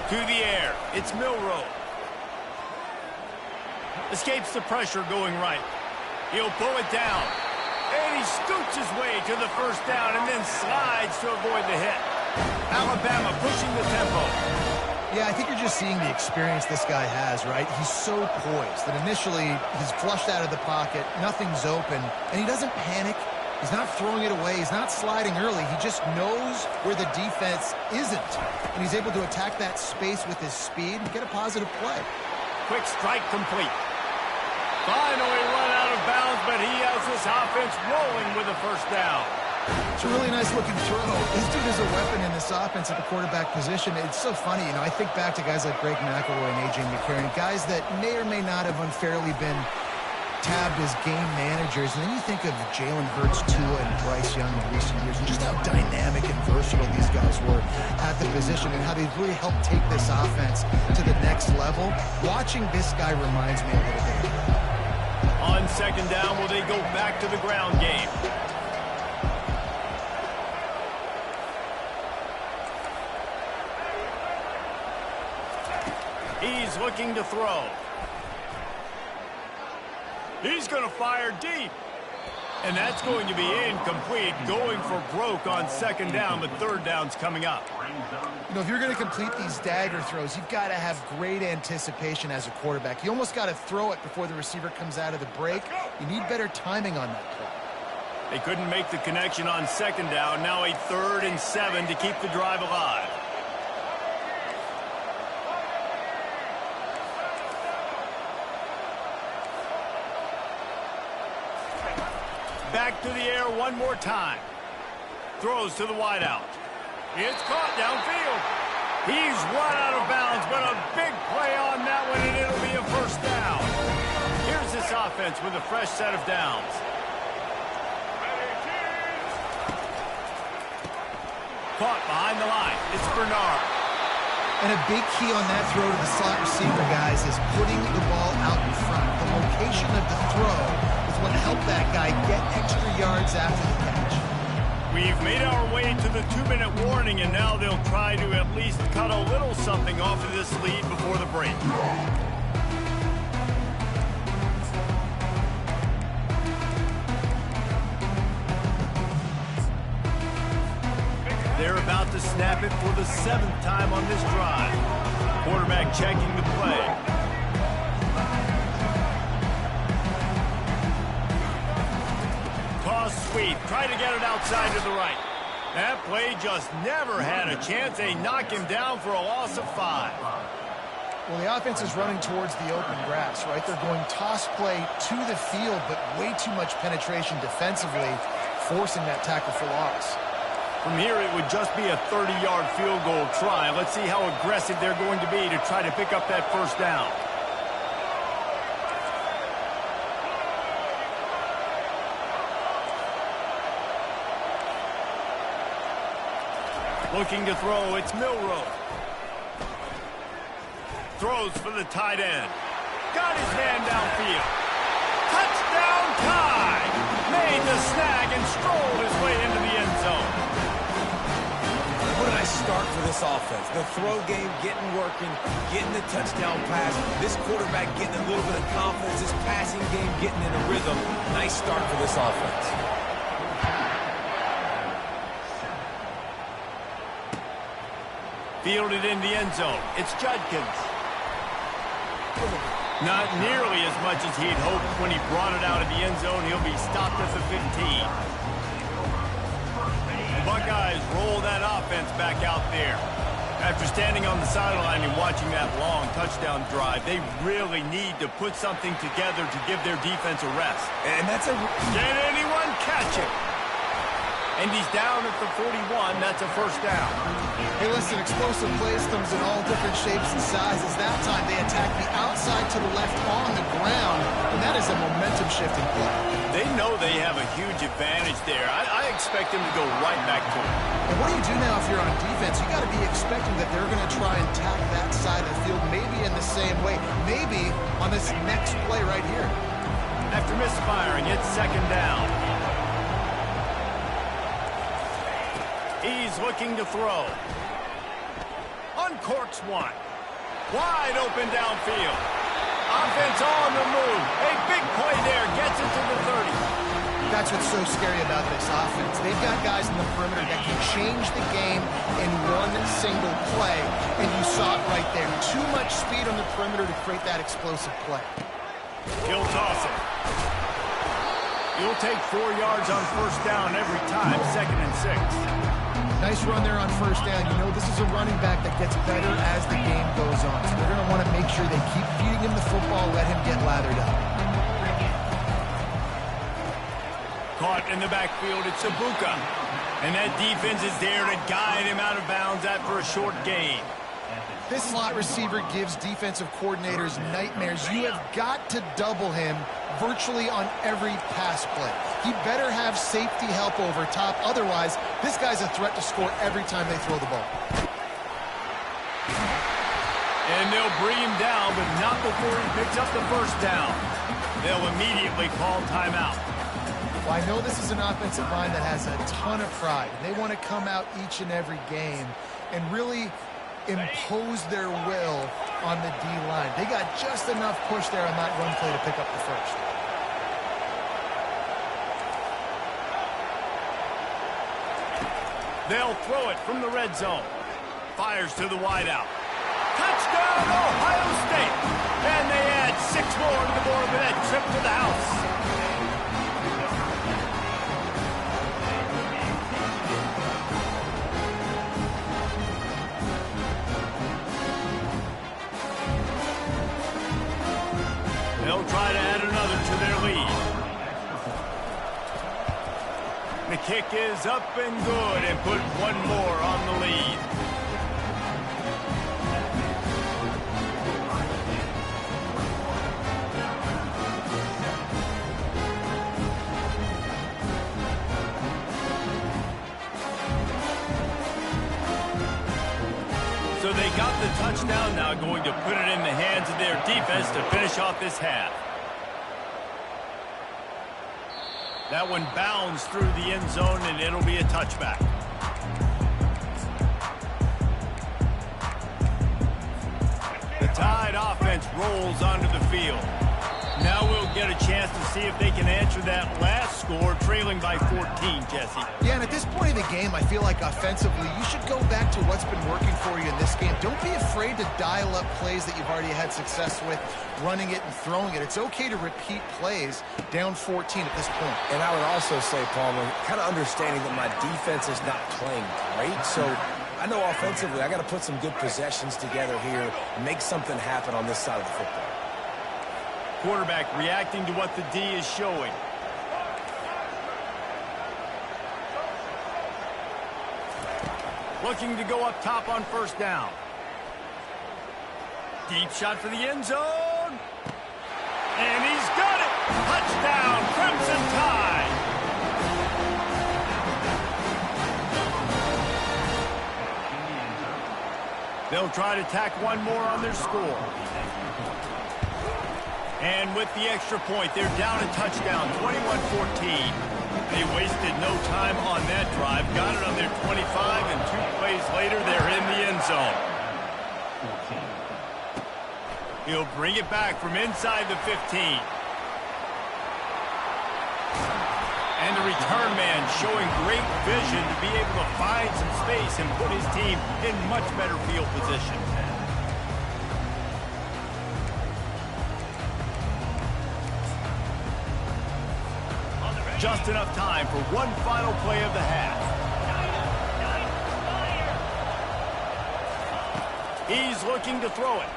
To the air, it's Milroe. Escapes the pressure going right. He'll pull it down. And he scoots his way to the first down and then slides to avoid the hit. Alabama pushing the tempo. Yeah, I think you're just seeing the experience this guy has, right? He's so poised that initially he's flushed out of the pocket, nothing's open, and he doesn't panic. He's not throwing it away. He's not sliding early. He just knows where the defense isn't, and he's able to attack that space with his speed and get a positive play. Quick strike complete. Finally run out of bounds, but he has this offense rolling with a first down. It's a really nice-looking throw. This dude is a weapon in this offense at the quarterback position. It's so funny, you know, I think back to guys like Greg McElroy and A.J. McCarron, guys that may or may not have unfairly been tabbed as game managers. And then you think of Jalen Hurts, Tua, and Bryce Young in recent years, and just how dynamic and versatile these guys were at the position and how they really helped take this offense to the next level. Watching this guy reminds me a little bit of that. On second down, will they go back to the ground game? He's looking to throw. He's going to fire deep. And that's going to be incomplete, going for broke on second down, but third down's coming up. You know, if you're going to complete these dagger throws, you've got to have great anticipation as a quarterback. You almost got to throw it before the receiver comes out of the break. You need better timing on that play. They couldn't make the connection on second down. Now a 3rd and 7 to keep the drive alive. Back to the air one more time. Throws to the wideout. It's caught downfield. He's run out of bounds, but a big play on that one, and it'll be a first down. Here's this offense with a fresh set of downs. Caught behind the line. It's Bernard. And a big key on that throw to the slot receiver, guys, is putting the ball out in front. The location of the throw is what helped that guy get extra yards after the catch. We've made our way to the 2-minute warning, and now they'll try to at least cut a little something off of this lead before the break. They're about to snap it for the 7th time on this drive. Quarterback checking the play. Toss sweep. Try to get it outside to the right. That play just never had a chance. They knock him down for a loss of 5. Well, the offense is running towards the open grass, right? They're going toss play to the field, but way too much penetration defensively, forcing that tackle for loss. From here, it would just be a 30-yard field goal try. Let's see how aggressive they're going to be to try to pick up that first down. Looking to throw, it's Milroe. Throws for the tight end. Got his man downfield. Touchdown Tide! Made the snag and strolled his way into the end zone. What a nice start for this offense. The throw game getting working, getting the touchdown pass. This quarterback getting a little bit of confidence. This passing game getting in a rhythm. Nice start for this offense. Fielded in the end zone. It's Judkins. Not nearly as much as he'd hoped when he brought it out of the end zone. He'll be stopped at the 15. Buckeyes roll that offense back out there. After standing on the sideline and watching that long touchdown drive, they really need to put something together to give their defense a rest. And that's a... Can anyone catch it? And he's down at the 41. That's a first down. Hey, listen, explosive plays comes in all different shapes and sizes. That time they attack the outside to the left on the ground, and that is a momentum-shifting play. They know they have a huge advantage there. I expect them to go right back to it. And what do you do now if you're on defense? You got to be expecting that they're going to try and tack that side of the field, maybe in the same way, maybe on this next play right here. After misfiring, it's second down. He's looking to throw. Uncorks one. Wide open downfield. Offense on the move. A big play there. Gets it to the 30. That's what's so scary about this offense. They've got guys in the perimeter that can change the game in one single play. And you saw it right there. Too much speed on the perimeter to create that explosive play. He'll toss it. He'll take 4 yards on first down every time. 2nd and 6. Nice run there on first down. You know, this is a running back that gets better as the game goes on. So they're going to want to make sure they keep feeding him the football, let him get lathered up. Caught in the backfield, it's Ibuka. And that defense is there to guide him out of bounds after a short gain. This slot receiver gives defensive coordinators nightmares. You have got to double him virtually on every pass play. He better have safety help over top. Otherwise, this guy's a threat to score every time they throw the ball. And they'll bring him down, but not before he picks up the first down. They'll immediately call timeout. Well, I know this is an offensive line that has a ton of pride. They want to come out each and every game and really impose their will on the D-line. They got just enough push there on that run play to pick up the first. They'll throw it from the red zone. Fires to the wideout. Touchdown, Ohio State! And they add 6 more to the board with that trip to the house. they'll try to add another to their lead. The kick is up and good and put one more on the lead. So they got the touchdown, now going to put it in the hands of their defense to finish off this half. That one bounds through the end zone, and it'll be a touchback. The Tide offense rolls onto the field. Now we'll get a chance to see if they can answer that last score, trailing by 14, Jesse. Yeah, and at this point of the game, I feel like offensively, you should go back to what's been working for you in this game. Don't be afraid to dial up plays that you've already had success with, running it and throwing it. It's okay to repeat plays down 14 at this point. And I would also say, Palmer, kind of understanding that my defense is not playing great, so I know offensively I got to put some good possessions together here and make something happen on this side of the football. Quarterback reacting to what the D is showing. Looking to go up top on first down. Deep shot for the end zone. And he's got it. Touchdown, Crimson Tide. They'll try to tack one more on their score. And with the extra point, they're down a touchdown, 21-14. They wasted no time on that drive. Got it on their 25, and 2 plays later, they're in the end zone. He'll bring it back from inside the 15. And the return man showing great vision to be able to find some space and put his team in much better field position. Just enough time for one final play of the half. He's looking to throw it.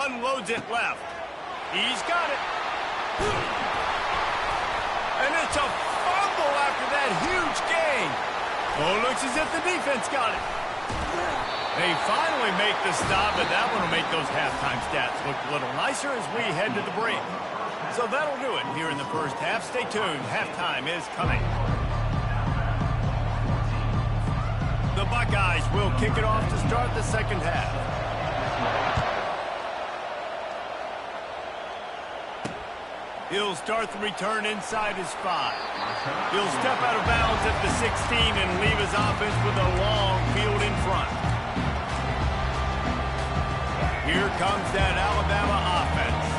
Unloads it left. He's got it. And it's a fumble after that huge gain. Oh, looks as if the defense got it. They finally make the stop, but that one will make those halftime stats look a little nicer as we head to the break. So that'll do it here in the first half. Stay tuned. Halftime is coming. The Buckeyes will kick it off to start the second half. He'll start the return inside his 5. He'll step out of bounds at the 16 and leave his offense with a long field in front. Here comes that Alabama offense.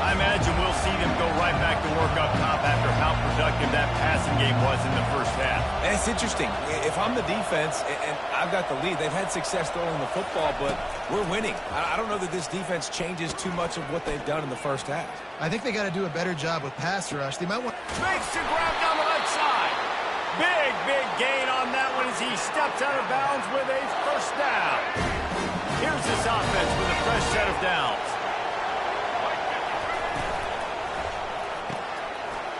I imagine we'll see them go right back to work up top after how productive that passing game was in the first half. And it's interesting. If I'm the defense and I've got the lead, they've had success throwing the football, but we're winning. I don't know that this defense changes too much of what they've done in the first half. I think they got to do a better job with pass rush. They might want... Makes the grab down the left side. Big gain on that one as he steps out of bounds with a first down. Here's this offense with a fresh set of downs.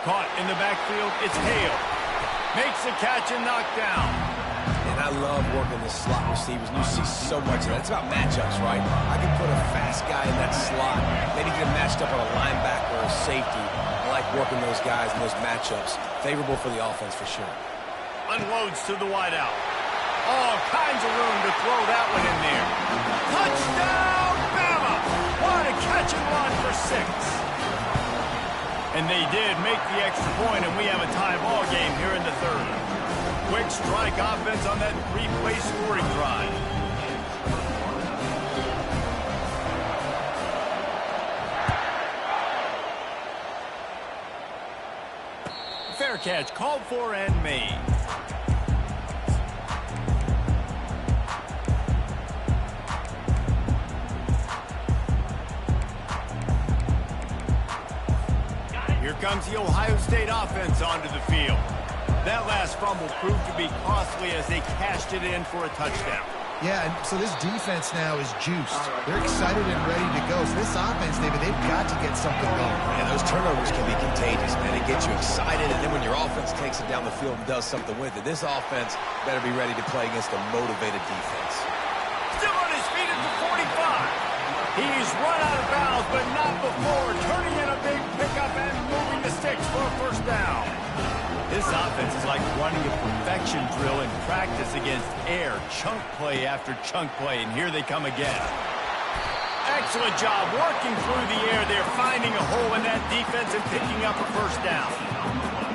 Caught in the backfield, it's Hale. Makes the catch and knocked down. And I love working the slot receivers. And you see so much of that. It's about matchups, right? I can put a fast guy in that slot, maybe get him matched up on a linebacker or a safety. I like working those guys in those matchups. Favorable for the offense for sure. Unloads to the wideout. All kinds of room to throw that one in there. Touchdown, Bama! What a catch and run for 6. And they did make the extra point, and we have a tie ball game here in the third. Quick strike offense on that 3-play scoring drive. Fair catch called for and made. Here comes the Ohio State offense onto the field. That last fumble proved to be costly as they cashed it in for a touchdown. Yeah, and so this defense now is juiced. They're excited and ready to go. So this offense, David, they've got to get something going. Yeah, those turnovers can be contagious, man. It gets you excited, and then when your offense takes it down the field and does something with it, this offense better be ready to play against a motivated defense. Still on his feet at the 45. He's run out of bounds, but not before turning in a big pickup and moving the sticks for a first down. This offense is like running a perfection drill in practice against air. Chunk play after chunk play, and here they come again. Excellent job working through the air. They're finding a hole in that defense and picking up a first down.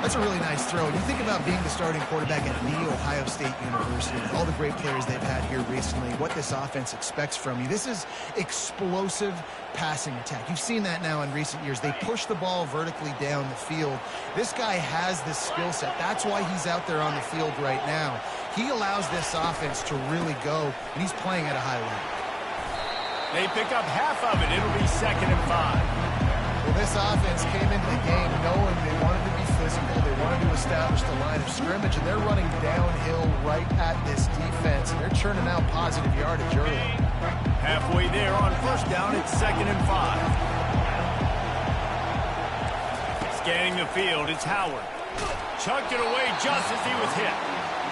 That's a really nice throw. You think about being the starting quarterback at the Ohio State University, with all the great players they've had here recently, what this offense expects from you. This is explosive passing attack. You've seen that now in recent years. They push the ball vertically down the field. This guy has this skill set. That's why he's out there on the field right now. He allows this offense to really go, and he's playing at a high level. They pick up half of it. It'll be 2nd and 5. Well, this offense came into the game knowing they wanted to be physical. They wanted to establish the line of scrimmage, and they're running downhill right at this defense. And they're churning out positive yardage early. Halfway there on first down, it's 2nd and 5. Scanning the field, it's Howard. Chucked it away just as he was hit.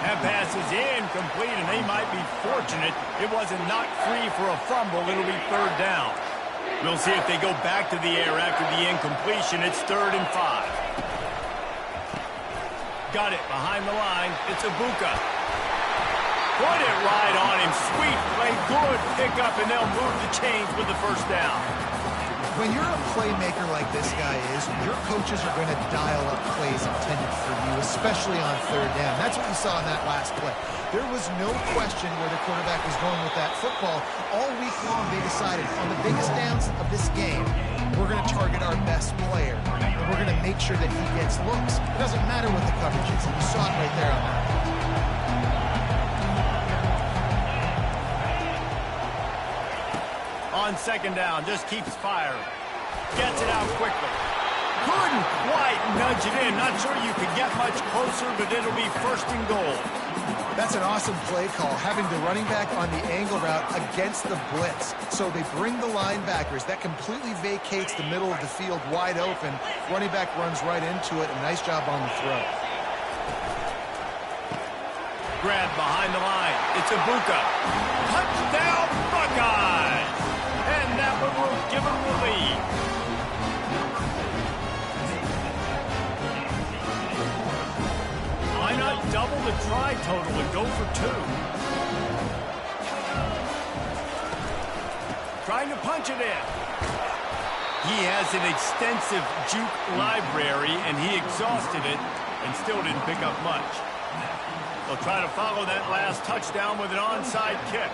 That pass is incomplete, and they might be fortunate it wasn't knocked free for a fumble. It'll be 3rd down. We'll see if they go back to the air after the incompletion. It's 3rd and 5. Got it behind the line. It's Ibuka. Put it right on him. Sweet play. Good pickup, and they'll move the chains with the first down. When you're a playmaker like this guy is, your coaches are going to dial up plays intended for you, especially on 3rd down. That's what we saw in that last play. There was no question where the quarterback was going with that football. All week long, they decided on the biggest downs of this game, we're going to target our best player. And we're going to make sure that he gets looks. It doesn't matter what the coverage is, and you saw it right there on that. On 2nd down, just keeps firing. Gets it out quickly. Couldn't quite nudge it in. Not sure you could get much closer, but it'll be 1st and goal. That's an awesome play call, having the running back on the angle route against the blitz. So they bring the linebackers. That completely vacates the middle of the field wide open. Running back runs right into it. A nice job on the throw. Grab behind the line. It's Ibuka. Touchdown, Buckeyes! And that one will give them the lead. Why not double the try total and go for 2? Trying to punch it in. He has an extensive juke library, and he exhausted it and still didn't pick up much. They'll try to follow that last touchdown with an onside kick.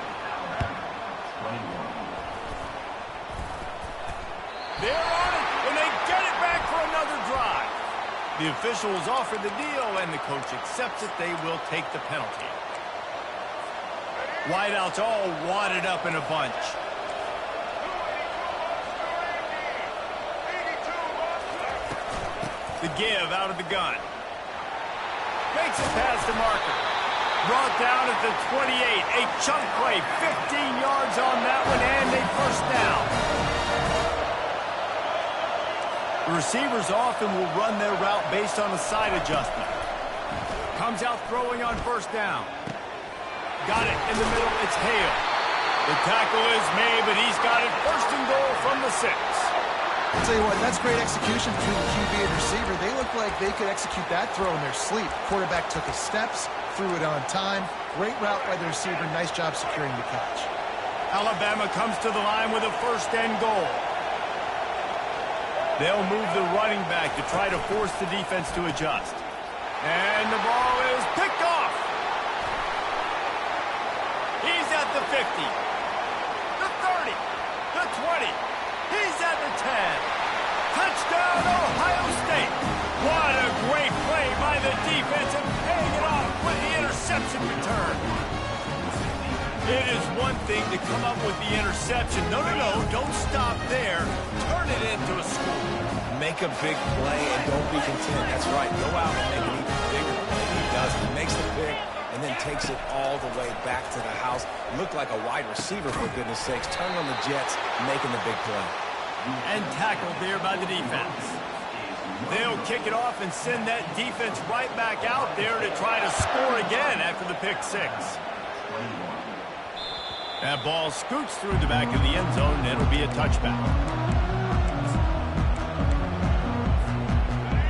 They're on it, and they get it back for another drive. The officials offer the deal, and the coach accepts it. They will take the penalty. Wideouts all wadded up in a bunch. The give out of the gun. Makes it past the marker. Brought down at the 28. A chunk play. 15 yards on that one, and a first down. The receivers often will run their route based on a side adjustment. Comes out throwing on first down. Got it in the middle. It's Hale. The tackle is made, but he's got it 1st and goal from the 6. I'll tell you what, that's great execution between the QB and receiver. They look like they could execute that throw in their sleep. Quarterback took his steps, threw it on time. Great route by the receiver. Nice job securing the catch. Alabama comes to the line with a 1st and goal. They'll move the running back to try to force the defense to adjust. And the ball is picked off. He's at the 50, the 30, the 20. He's at the 10. Touchdown, Ohio State. What a great play by the defense, and paying it off with the interception return. It is one thing to come up with the interception. No, don't stop there. Turn it into a score. Make a big play and don't be content. That's right. Go out and make an even bigger play. He does. He makes the pick, and then takes it all the way back to the house. Looked like a wide receiver, for goodness sakes. Turning on the Jets, making the big play. And tackled there by the defense. They'll kick it off and send that defense right back out there to try to score again after the pick six. That ball scoots through the back of the end zone, and it'll be a touchback.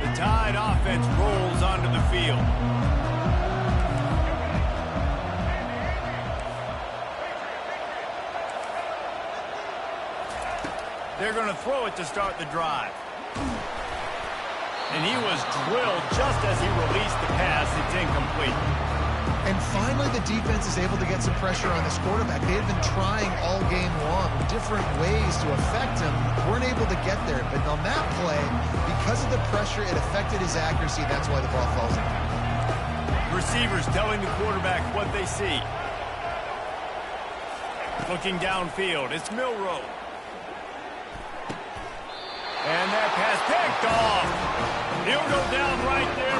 The Tide offense rolls onto the field. They're going to throw it to start the drive. And he was drilled just as he released the pass. It's incomplete. And finally, the defense is able to get some pressure on this quarterback. They had been trying all game long different ways to affect him. Weren't able to get there. But on that play, because of the pressure, it affected his accuracy. That's why the ball falls in. Receivers telling the quarterback what they see. Looking downfield, it's Milroe. And that pass picked off. He'll go down right there